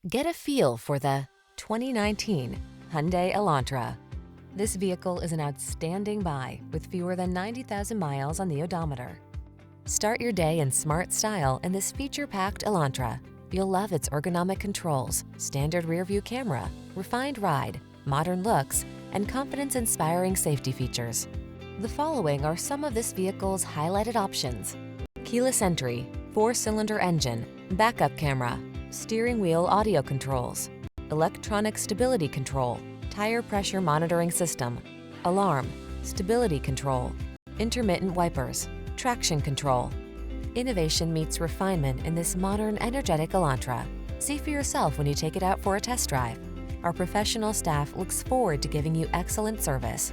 Get a feel for the 2019 Hyundai Elantra. This vehicle is an outstanding buy with fewer than 90,000 miles on the odometer. Start your day in smart style in this feature-packed Elantra. You'll love its ergonomic controls, standard rear-view camera, refined ride, modern looks, and confidence-inspiring safety features. The following are some of this vehicle's highlighted options: keyless entry, 4-cylinder engine, backup camera, steering wheel audio controls, electronic stability control, tire pressure monitoring system, alarm, stability control, intermittent wipers, traction control. Innovation meets refinement in this modern, energetic Elantra. See for yourself when you take it out for a test drive. Our professional staff looks forward to giving you excellent service.